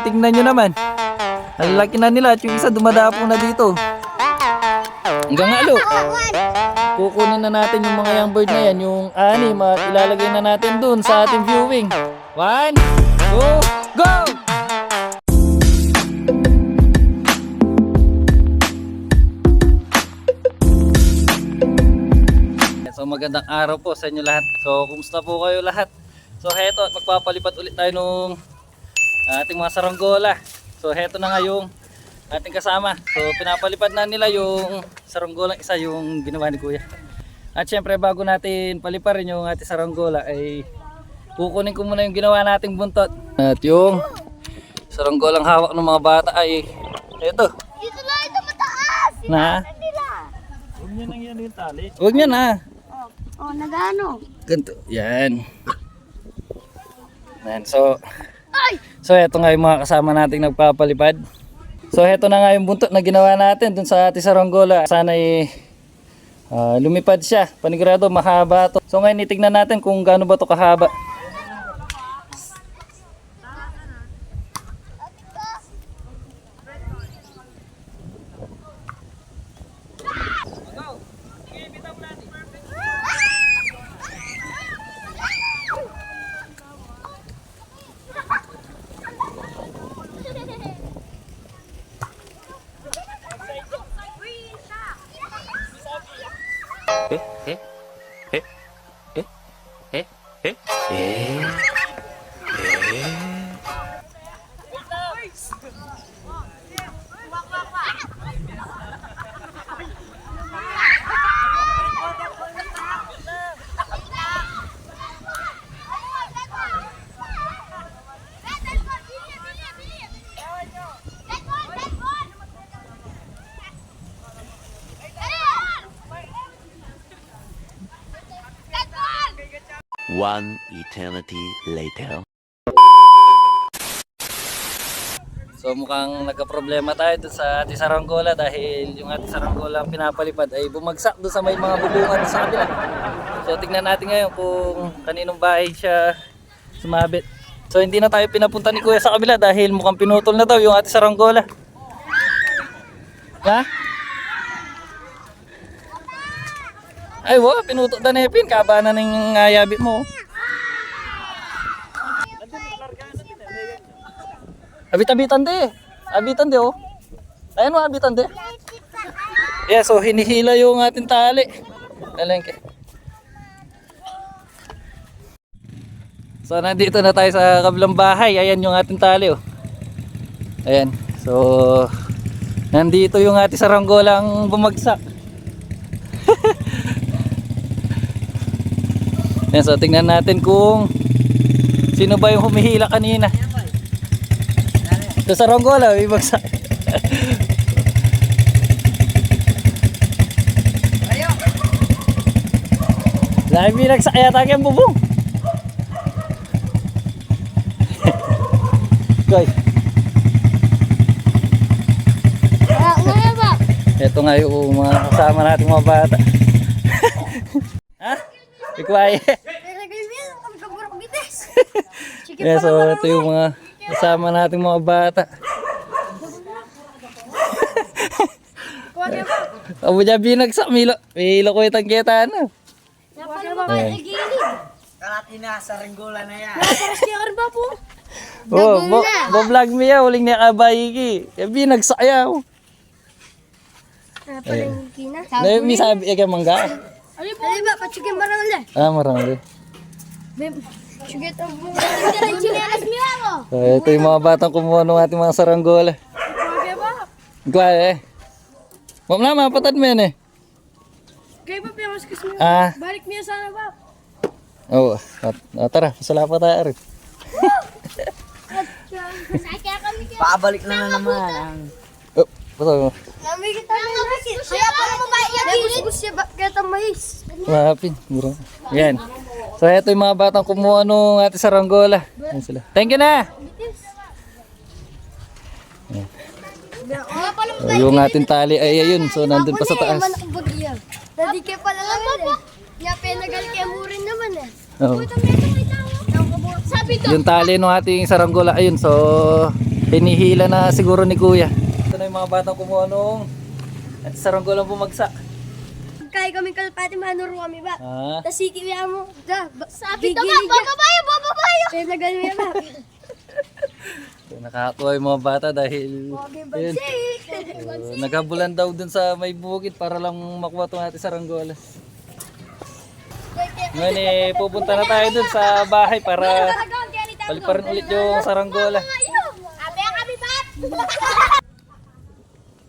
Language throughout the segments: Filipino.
tingnan nyo naman. Ang laki na nila at yung isa dumadapo na dito. Hanggang alo. Kukunin na natin yung mga young bird na yan, yung anim, at ilalagay na natin dun sa ating viewing. 1, 2, go! So magandang araw po sa inyo lahat. So kumusta po kayo lahat? So heto, magpapalipat ulit tayo nung ating mga saranggola. So heto na nga yung ating kasama. So pinapalipad na nila yung saranggolang isa, yung ginawa ni Kuya. At syempre bago natin paliparin yung ating saranggola ay kukunin ko muna yung ginawa nating buntot. At yung saranggolang hawak ng mga bata ay ito. Dito na, ito mataas! Na? Huwag niya nang yan yung tali. Huwag niya na. Oh, nagano? Ganito. Yan. Yan. So Ay! eto nga yung mga kasama nating nagpapalipad. So eto na nga yung buntot na ginawa natin dun sa ating saranggola. Sana lumipad siya. Panigurado mahaba to. So ngayon itignan natin kung gaano ba to kahaba. One eternity later. So mukhang nagka-problema tayo dun sa ating saranggola dahil yung ating saranggola ang pinapalipad ay bumagsak doon sa may mga bubungan sa kabila. So tingnan natin ngayon kung kaninong bahay siya sumabit. So hindi na tayo pinapunta ni Kuya sa kabila dahil mukhang pinutol na daw yung ating saranggola. Ha? Ay wow, pinutot na nepin, kaba na ng yabi mo. Abit-abitan de. Abitan de oh. Ayan mo, abitan de. Yeah, so hinihila yung ating tali. Nalengke. So nandito na tayo sa kabilang bahay. Ayan yung ating tali oh. Ayan. So nandito yung ating saranggolang bumagsak. Ayan, so tingnan natin kung sino ba yung humihila kanina. Ito saranggola, may bagsak. Lahat binagsak yata kayang bubong. Guys. Ngayon ba? Ito nga yung mga kasama nating mga bata. Ha? Ikwaye. Yeah, so ito yung mga kasama nating mga bata. Abo dyan binagsak, Milo ko itang kita ano. Karati na, saranggola na yan. Oh, vlog mo yan, huling niya kabayiki. Binagsak yaw. May sabi ka mangga. Ano ba? Pachikin marangli. Marami. Sige, ito mo. Chinelas mo ako. So ito yung mga batang kumuha ng ating mga saranggola. Ikwaye. Ma'am na, mapatad mo yan eh. Kaya ba piyamas kasi mo? Ah. Balik niya sana ba? Oo. Tara, masala pa tayo rin. Paabalik na naman. Oh, pato mo. Nami kita na bakit? Kaya pala babae yung gilid. Gusto siya kita mais. Mahapin. Yan. So ito yung mga batang kumuha nung ating saranggola. Yan sila. Thank you na! Yan. So, yung ating tali ay ayun. So nandun pa sa taas. Dadi kayo pala naman eh. Kaya penagal kayo mo rin naman eh. Oo. Sabi ko. Yung tali ng ating saranggola ayun. So hinihila na siguro ni kuya. Ito na yung mga batang kumuha nung at saranggolang bumagsak. Kaya kami kalpati manuro kami ba? Ah. Tapos sikiwihan mo. Sabi ito ba? Bababayo! Bababayo! Pinagal mo yan ba? So, nakakatuwa yung mga bata dahil yun, naghabulan daw dun sa may bukid para lang makuha itong ating saranggola. Ngayon eh, pupunta na tayo dun sa bahay para paliparin ulit yung saranggola.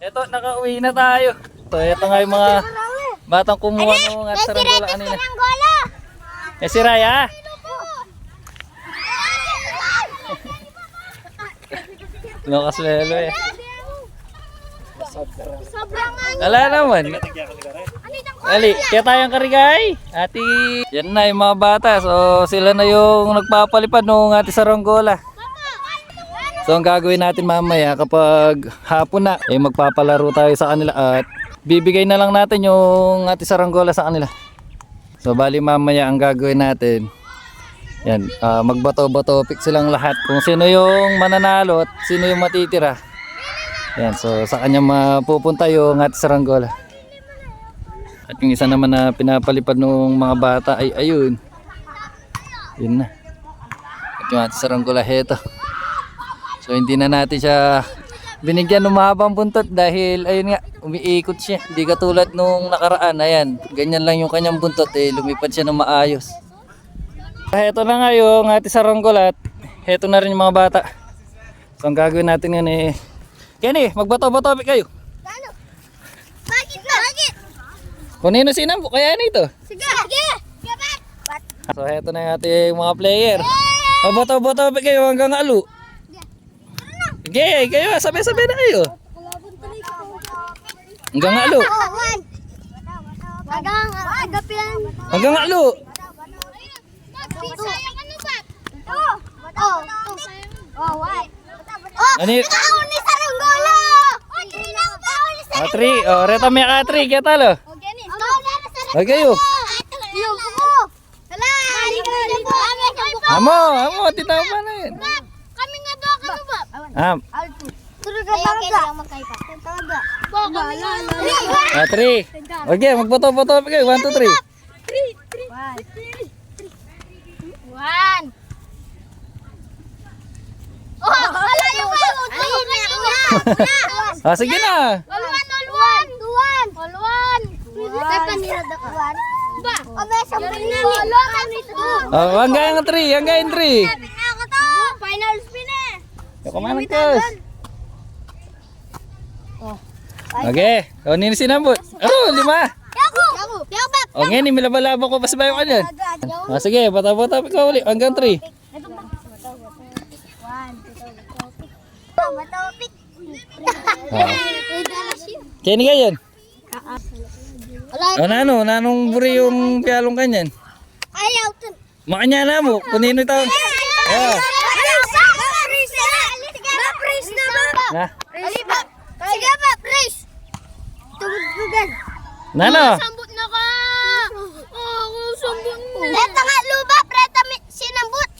Eto, nakauwi na tayo. So, eto nga yung mga batang kumuha ng ating saranggola kanina. Eh si Raya? Lokas lelo eh. Wala naman. Ali, kaya tayong karigay. Ati, yan na yung mga bata. So sila na yung nagpapalipad nung ating saranggola. So ang gagawin natin mamaya kapag hapon na, eh magpapalaro tayo sa kanila at bibigay na lang natin yung ating saranggola sa kanila. So bali mamaya ang gagawin natin, yan, magbato-bato pick silang lahat kung sino yung mananalo at sino yung matitira. Yan, so sa kanya mapupunta yung ating saranggola. At yung isa naman na pinapalipad ng mga bata ay ayun. Yun na. At yung ating saranggola heto. So hindi na natin siya binigyan ng mahabang buntot dahil ayun nga, umiikot siya. Hindi katulad nung nakaraan, ayan, ganyan lang yung kanyang buntot eh, lumipad siya ng maayos. Heto na nga yung ating saranggola at heto na rin yung mga bata. So ang gagawin natin yan eh, Kenny, magbato-bato kayo. Ano? Bakit na? Bakit? Kunin na sinambo, kaya nito. Sige! Sige! So heto na yung ating mga player. Magbato-bato kayo hanggang alo. Sige, kayo, sabay-sabay na kayo. Hanggang alo. Hanggang alo. Sayang ano ba? Ano yun? Taon ni Saranggola! Ah, 3. Oh, reta may ka 3. Kaya talo. Okay kayo. Yung buko! Hala! Amo, titaw pa na yun. Kami nga ba? Kami ba? Tulugan talaga. Ah, 3. Okay, magboto-boto kayo. 1, 2, 3. 1. Oh, wala yung Ah, sige na. All-one. Ba? Oh, hanggang 3. Hanggang 3. Final spin eh. Kumain ka. Okay. O, nini sinambot. Oh, 5. Yaku. O, ngayon, milabalaban ko pa sa bayo ka dyan. O, sige, bata-bata ka ulit. Hanggang 3. Matopik. Kaya ni yun. O, nanong buri yung pialong kanyan. Ayaw. Makanya na mo. Kunino ito. Oh. Praise na ba? Na. Sige ba, praise. Tumutugan. Nano. Sambut na ka. Sambut na. Preta nga luba, preta sinambut.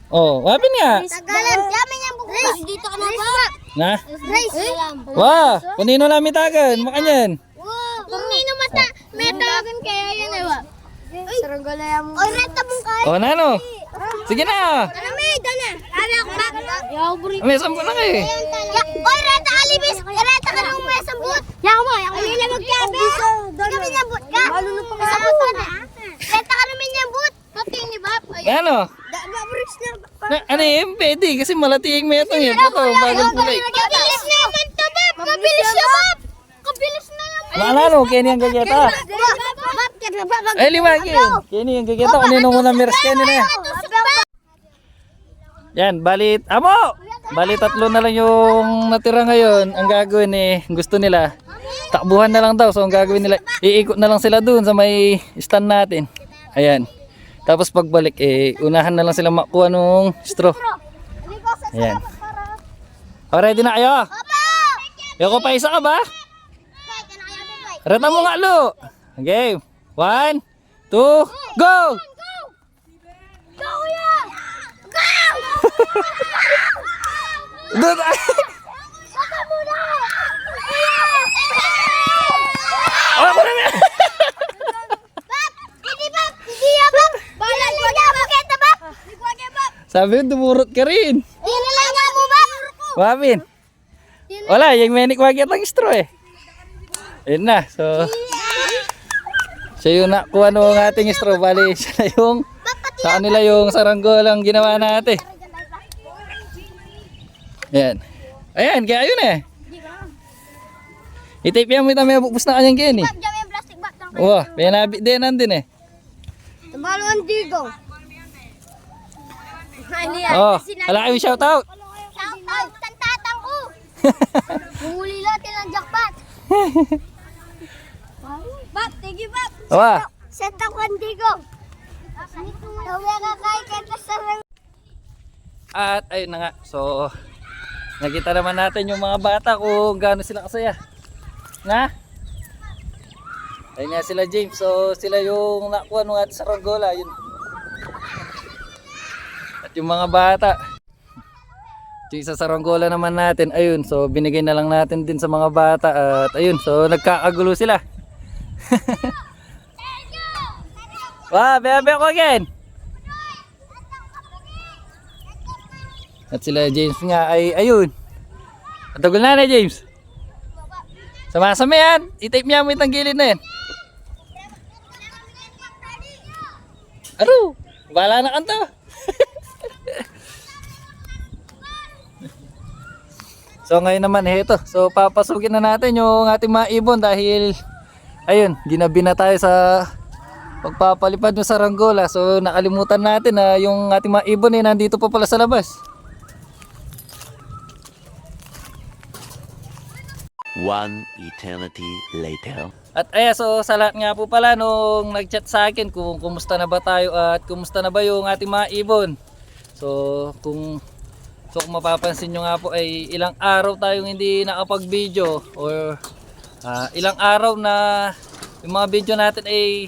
Oh, wapin nga. Tagalan, yamin yung buko. Praise, dito ka na ba? Na. Praise. Wah, kunino namin tagan. Makanyan. Kung nino mata, may tawagan kaya yan eh, wa? Saranggola yan mo. Oy, reta mong kaya. O, nano. Sige na. Ano may, dala. Ano ako ba? Yaw, buri. May sampo na kayo. Oy, reta alibis. Reta ka nung may sambut. Yaw mo, yaw. Alila magkabi. Sige, minyambut ka. Malunod pa ka. Sambut ka na. Reta ka nung minyambut. Pating ni Bap. Nano. Bris na. Ano yung pwede kasi malating may itong yun. Ito, bagong kulay. Kabilis naman to, Bap. Kabilis na, Bap. Kabilis na naman. Maalala mo, kaya niyang gageta. Bap, kaya ba? Ay, 5 kaya niyang gageta. Kanino muna miras kaya na yan. Yan, balit. Amo! Balit 3 na lang yung natira ngayon. Ang gagawin eh, gusto nila. Takbuhan na lang daw. So ang gagawin nila, iikot na lang sila dun sa may stand natin. Ayan. Tapos pagbalik eh, unahan na lang sila makuha nung straw. Ayan. O, ready na kayo? Yoko pa isa ka ba? Reta mo nga lo. Okay. 1, 2, go! Go, ya! Go! Doon! Sabi mo, dumurot ka rin. Tinalaga mo ba? Wapin. Wala, yung menik wagit ang straw eh. Ayun na, so... Siya yung nakuha ng ating straw. Bali, siya na yung... Sa kanila yung saranggolang ginawa natin. Ayan. Ayan, kaya yun eh. I-tape yan mo ito, may bukbus na kanyang kyan eh. Diyan yung plastic bag. Oo, may nabi din nandun eh. Tabalong digo. Oh, wala kayong shoutout. Shout out, tantatang ko. Bumuli natin ang jackpot. Bab, thank you, Bab. Awa. Senta ko ang digo. Tawag ka kay kanta sa At ayun na nga, so nakita naman natin yung mga bata kung gaano sila kasaya. Na? Ayun nga sila James, so sila yung nakuha nung ating saranggola, yun. At yung mga bata, yung sa saranggola naman natin, ayun, so binigay na lang natin din sa mga bata at ayun, so nagkakagulo sila. Wow, bebe ko again. At sila James nga ay ayun. Atagol na James. Sama-sama yan. I-tape niya mo itang gilid na yan. Aro, wala na kanto. So ngayon naman ito. So papasukin na natin yung ating mga ibon dahil ayun, ginabi na tayo sa pagpapalipad ng saranggola. So nakalimutan natin na yung ating mga ibon eh nandito pa pala sa labas. One eternity later. At ayan, so sa lahat nga po pala nung nag-chat sa akin kung kumusta na ba tayo at kumusta na ba yung ating mga ibon. So kung mapapansin nyo nga po ay ilang araw tayong hindi nakapag-video or ilang araw na yung mga video natin ay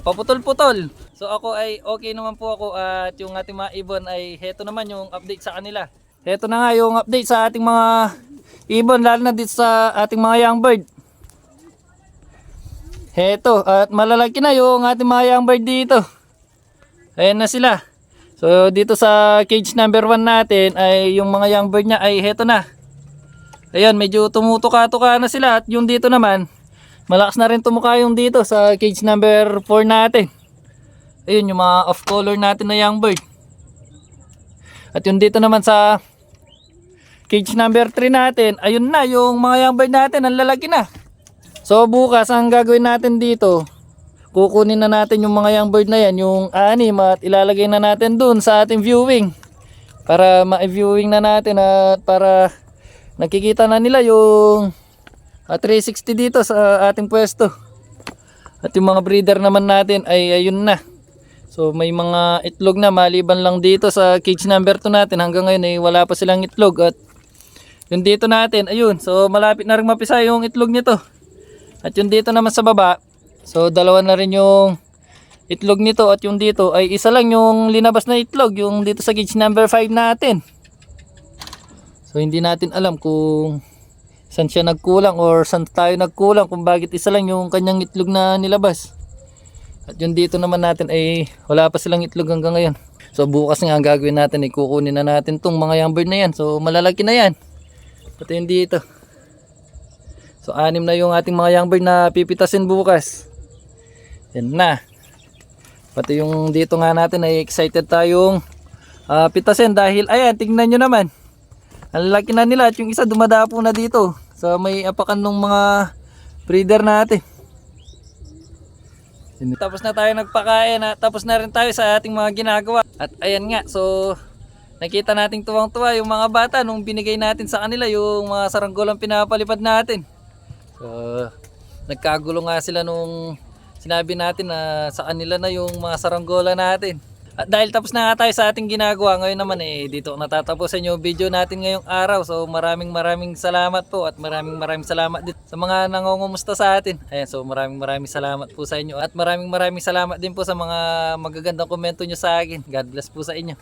paputol-putol. So ako ay okay naman po ako at yung ating mga ibon ay heto naman yung update sa kanila. Heto na nga yung update sa ating mga ibon lalo na dito sa ating mga young bird. Heto, at malalaki na yung ating mga young bird dito. Ayan na sila. So dito sa cage number 1 natin ay yung mga young bird nya ay heto na. Ayan, medyo tumutuka-tuka na sila at yung dito naman malakas na rin tumuka yung dito sa cage number 4 natin. Ayun yung mga off color natin na young bird. At yung dito naman sa cage number 3 natin, ayun na yung mga young bird natin, ang lalaki na. So bukas ang gagawin natin dito, kukunin na natin yung mga young bird na yan, yung 6 at ilalagay na natin dun sa ating viewing. Para ma-viewing na natin at para nakikita na nila yung 360 dito sa ating pwesto. At yung mga breeder naman natin ay ayun na. So may mga itlog na maliban lang dito sa cage number 2 natin. Hanggang ngayon ay wala pa silang itlog. At yung dito natin, ayun. So malapit na rin mapisa yung itlog nito. At yung dito naman sa baba, so dalawa na rin yung itlog nito. At yung dito ay isa lang yung linabas na itlog. Yung dito sa cage number 5 natin. So hindi natin alam kung saan siya nagkulang or saan tayo nagkulang kung bakit isa lang yung kanyang itlog na nilabas. At yung dito naman natin ay wala pa silang itlog hanggang ngayon. So bukas nga ang gagawin natin ay kukunin na natin tong mga young bird na yan. So malalaki na yan. Pati yung dito. So 6 na yung ating mga young bird na pipitasin bukas. Yan na. Pati yung dito nga natin ay excited tayong pitasin dahil ayan, tingnan nyo naman. Ang laki na nila at yung isa dumadapo na dito sa may apakan ng mga breeder natin. Tapos na tayo nagpakain at tapos na rin tayo sa ating mga ginagawa. At ayan nga, so nakita nating tuwang-tuwa yung mga bata nung binigay natin sa kanila yung mga saranggolang pinapalipad natin. So nagkagulo nga sila nung sinabi natin na sa kanila na yung mga saranggola natin. At dahil tapos na nga tayo sa ating ginagawa, ngayon naman dito natatapusin yung video natin ngayong araw. So maraming salamat po at maraming salamat din sa mga nangungumusta sa atin. Ayan, so maraming salamat po sa inyo at maraming salamat din po sa mga magagandang komento nyo sa akin. God bless po sa inyo.